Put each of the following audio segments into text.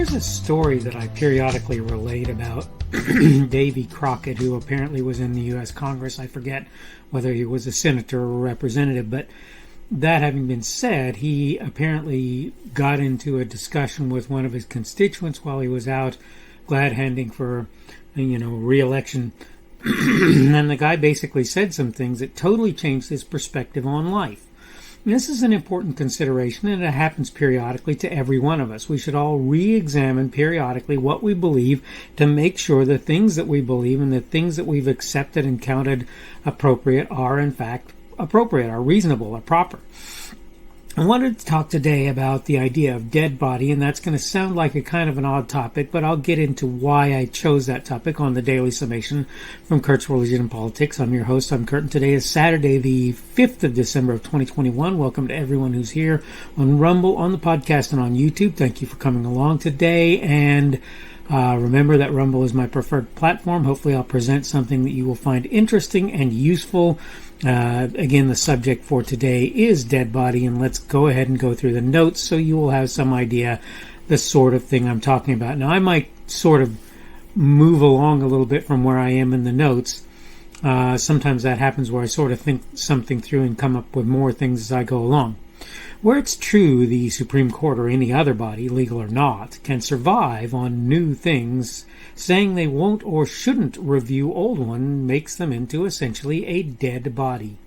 There's a story that I periodically relate about Davy Crockett, who apparently was in the U.S. Congress. I forget whether he was a senator or a representative, but that having been said, he apparently got into a discussion with one of his constituents while he was out glad-handing for, re-election. And the guy basically said some things that totally changed his perspective on life. This is an important consideration, and it happens periodically to every one of us. We should all re-examine periodically what we believe to make sure the things that we believe and the things that we've accepted and counted appropriate are in fact appropriate, are reasonable, are proper. I wanted to talk today about the idea of dead body, and that's going to sound like a kind of an odd topic, but I'll get into why I chose that topic on the Daily Summation from Kurt's Religion and Politics. I'm your host. I'm Kurt, and today is Saturday, the 5th of December of 2021. Welcome to everyone who's here on Rumble, on the podcast, and on YouTube. Thank you for coming along today, and remember that Rumble is my preferred platform. Hopefully I'll present something that you will find interesting and useful. Again, the subject for today is dead body, and let's go ahead and go through the notes so you will have some idea the sort of thing I'm talking about. Now, I might sort of move along a little bit from where I am in the notes. Sometimes that happens where I sort of think something through and come up with more things as I go along. Where it's true the Supreme Court or any other body, legal or not, can survive on new things, saying they won't or shouldn't review old one makes them into essentially a dead body.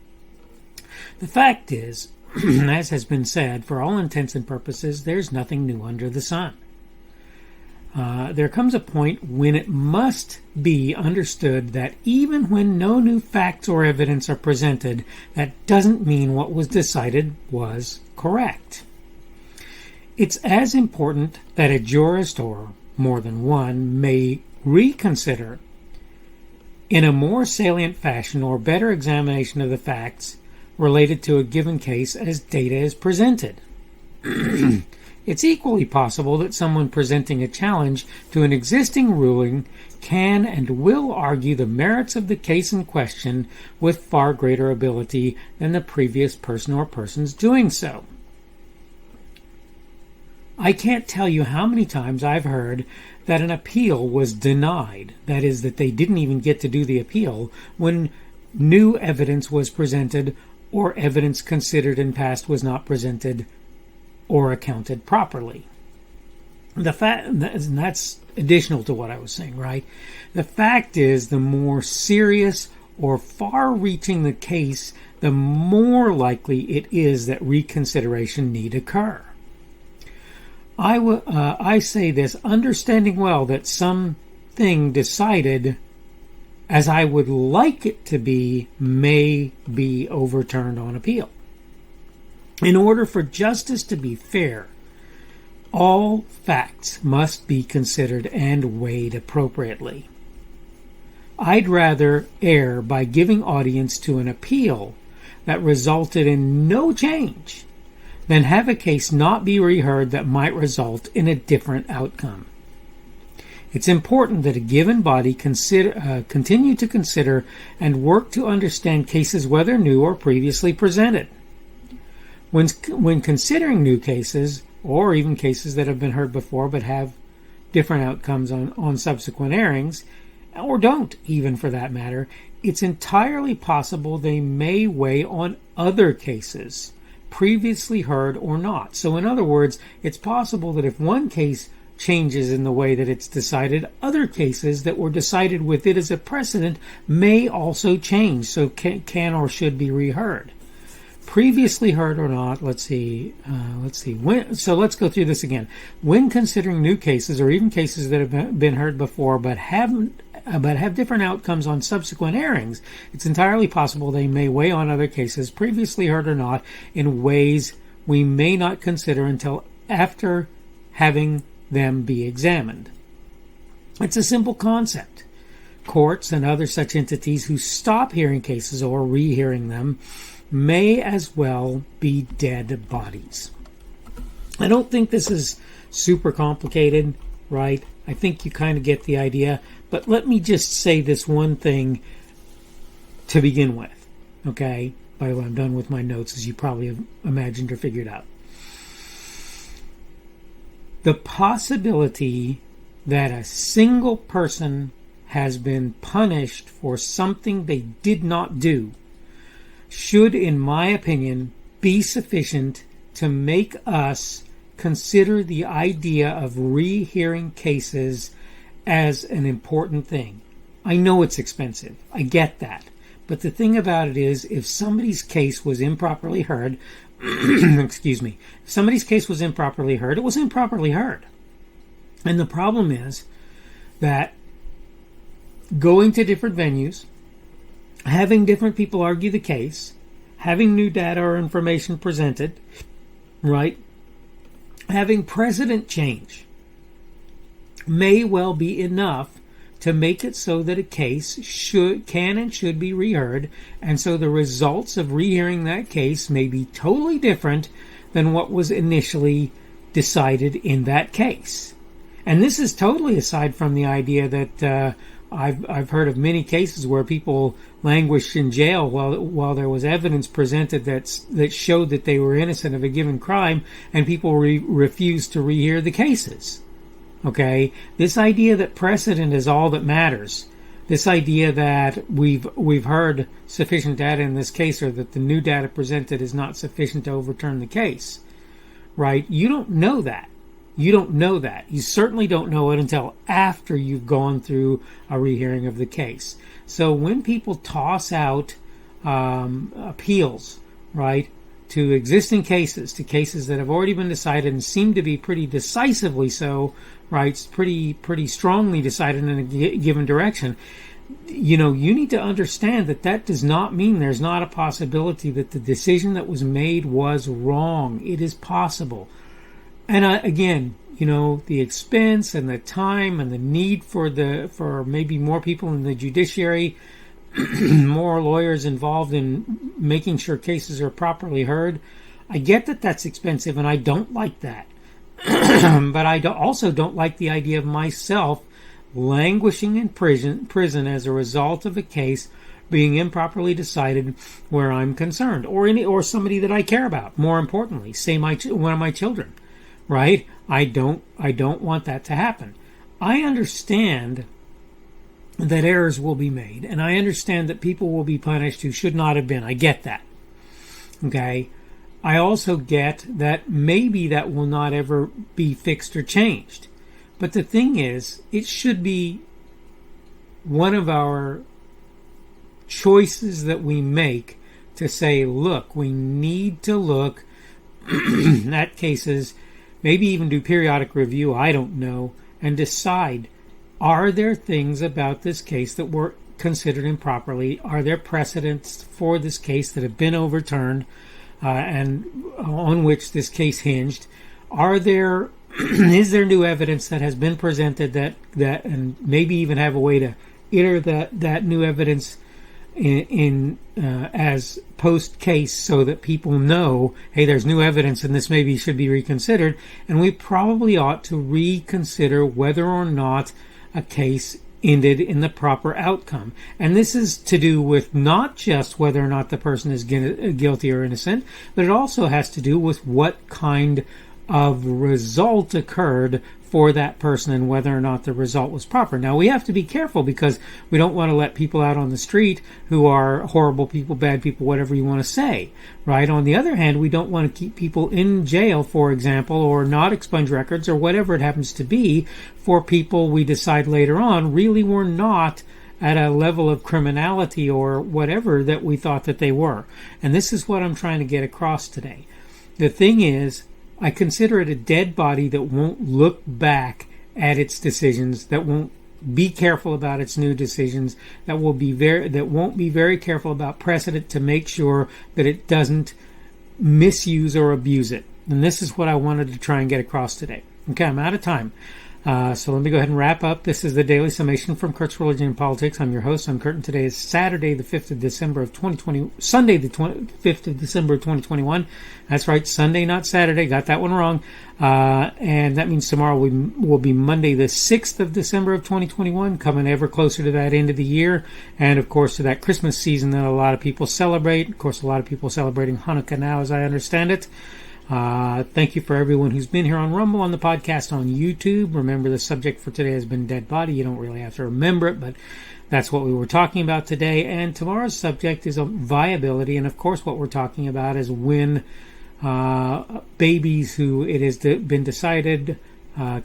The fact is, as has been said, for all intents and purposes, there's nothing new under the sun. There comes a point when it must be understood that even when no new facts or evidence are presented, that doesn't mean what was decided was correct. It's as important that a jurist, or more than one, may reconsider in a more salient fashion or better examination of the facts related to a given case as data is presented. It's equally possible that someone presenting a challenge to an existing ruling can and will argue the merits of the case in question with far greater ability than the previous person or persons doing so. I can't tell you how many times I've heard that an appeal was denied, that is, that they didn't even get to do the appeal, when new evidence was presented or evidence considered in past was not presented or accounted properly. And that's additional to what I was saying, right? The fact is, the more serious or far-reaching the case, the more likely it is that reconsideration need occur. I say this understanding well that something decided as I would like it to be may be overturned on appeal. In order for justice to be fair, all facts must be considered and weighed appropriately. I'd rather err by giving audience to an appeal that resulted in no change than have a case not be reheard that might result in a different outcome. It's important that a given body continue to consider and work to understand cases whether new or previously presented. When considering new cases, or even cases that have been heard before but have different outcomes on subsequent airings, or don't even for that matter, it's entirely possible they may weigh on other cases, previously heard or not. So in other words, it's possible that if one case changes in the way that it's decided, other cases that were decided with it as a precedent may also change, so can or should be reheard. Previously heard or not, let's see. So let's go through this again. When considering new cases or even cases that have been heard before but have different outcomes on subsequent airings, it's entirely possible they may weigh on other cases, previously heard or not, in ways we may not consider until after having them be examined. It's a simple concept. Courts and other such entities who stop hearing cases or rehearing them may as well be dead bodies. I don't think this is super complicated, right? I think you kind of get the idea, but let me just say this one thing to begin with, okay? By the way, I'm done with my notes, as you probably have imagined or figured out. The possibility that a single person has been punished for something they did not do should, in my opinion, be sufficient to make us consider the idea of rehearing cases as an important thing. I know it's expensive. I get that. But the thing about it is, if somebody's case was improperly heard, excuse me, if somebody's case was improperly heard, it was improperly heard. And the problem is that going to different venues, having different people argue the case, having new data or information presented, right, having precedent change may well be enough to make it so that a case can and should be reheard, and so the results of rehearing that case may be totally different than what was initially decided in that case. And this is totally aside from the idea that I've heard of many cases where people languished in jail while there was evidence presented that showed that they were innocent of a given crime, and people refused to rehear the cases. Okay, this idea that precedent is all that matters, this idea that we've heard sufficient data in this case, or that the new data presented is not sufficient to overturn the case, right? You don't know that. You don't know that. You certainly don't know it until after you've gone through a rehearing of the case. So when people toss out appeals, right, to existing cases, to cases that have already been decided and seem to be pretty decisively so, right, pretty strongly decided in a given direction, you need to understand that does not mean there's not a possibility that the decision that was made was wrong. It is possible. And again, the expense and the time and the need for maybe more people in the judiciary, more lawyers involved in making sure cases are properly heard. I get that that's expensive, and I don't like that. But I also don't like the idea of myself languishing in prison as a result of a case being improperly decided where I'm concerned, or somebody that I care about. More importantly, say one of my children. Right? I don't want that to happen. I understand that errors will be made, and I understand that people will be punished who should not have been. I get that. Okay? I also get that maybe that will not ever be fixed or changed. But the thing is, it should be one of our choices that we make to say, look, we need to look at cases, maybe even do periodic review, I don't know, and decide, are there things about this case that were considered improperly? Are there precedents for this case that have been overturned and on which this case hinged? Is there new evidence that has been presented that and maybe even have a way to enter that new evidence in as post case, so that people know, hey, there's new evidence and this maybe should be reconsidered, and we probably ought to reconsider whether or not a case ended in the proper outcome. And this is to do with not just whether or not the person is guilty or innocent, but it also has to do with what kind of result occurred for that person and whether or not the result was proper. Now, we have to be careful because we don't want to let people out on the street who are horrible people, bad people, whatever you want to say, right? On the other hand, we don't want to keep people in jail, for example, or not expunge records or whatever it happens to be for people we decide later on really were not at a level of criminality or whatever that we thought that they were. And this is what I'm trying to get across today. The thing is, I consider it a dead body that won't look back at its decisions, that won't be careful about its new decisions, that won't be very careful about precedent to make sure that it doesn't misuse or abuse it. And this is what I wanted to try and get across today. Okay, I'm out of time. So let me go ahead and wrap up. This is the Daily Summation from Kurt's Religion and Politics. I'm your host. I'm Kurt, and today is Saturday, the 5th of December of 2020. Sunday, the 5th of December of 2021. That's right, Sunday, not Saturday. Got that one wrong. And that means tomorrow will be Monday, the 6th of December of 2021, coming ever closer to that end of the year. And, of course, to that Christmas season that a lot of people celebrate. Of course, a lot of people celebrating Hanukkah now, as I understand it. Thank you for everyone who's been here on Rumble, on the podcast, on YouTube. Remember, the subject for today has been dead body. You don't really have to remember it, but that's what we were talking about today. And tomorrow's subject is viability. And of course, what we're talking about is when babies who it has been decided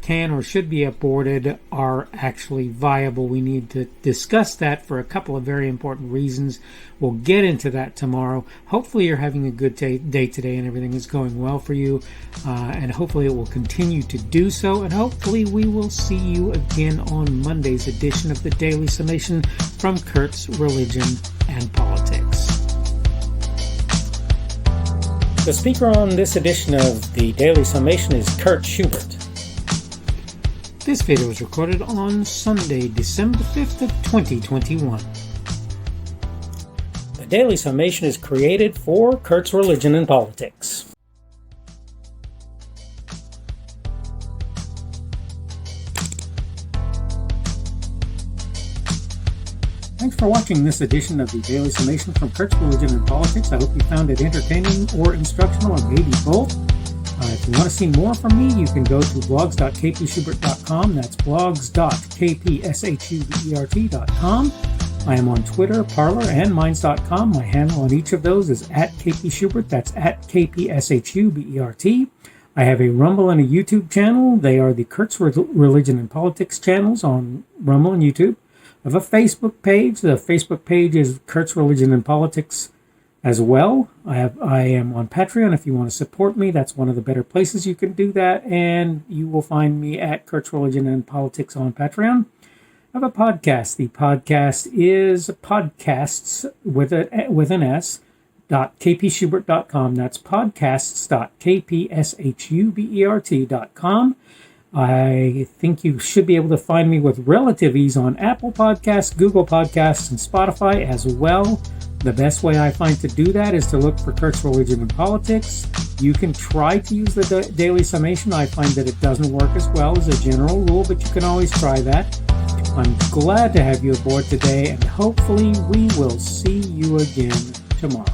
can or should be aborted are actually viable. We need to discuss that for a couple of very important reasons. We'll get into that tomorrow. Hopefully you're having a good day today and everything is going well for you, and hopefully it will continue to do so, and hopefully we will see you again on Monday's edition of the Daily Summation from Kurt's Religion and Politics. The speaker on this edition of the Daily Summation is Kurt Schubert. This video was recorded on Sunday, December 5th of 2021. The Daily Summation is created for Kurt's Religion and Politics. Thanks for watching this edition of the Daily Summation from Kurt's Religion and Politics. I hope you found it entertaining or instructional, or maybe both. If you want to see more from me, you can go to blogs.kpschubert.com. That's blogs.kpschubert.com. I am on Twitter, Parler, and Minds.com. My handle on each of those is @kpschubert. That's @kpschubert. I have a Rumble and a YouTube channel. They are the Kurt's Religion and Politics channels on Rumble and YouTube. I have a Facebook page. The Facebook page is Kurt's Religion and Politics as well. I am on Patreon. If you want to support me, that's one of the better places you can do that, and you will find me at Kurt's Religion and Politics on Patreon. I have a podcast. The podcast is podcasts with an S .kpschubert.com. That's podcasts.kpschubert.com. I think you should be able to find me with relative ease on Apple Podcasts, Google Podcasts, and Spotify as well. The best way I find to do that is to look for Kurt's Religion and Politics. You can try to use the Daily Summation. I find that it doesn't work as well as a general rule, but you can always try that. I'm glad to have you aboard today, and hopefully we will see you again tomorrow.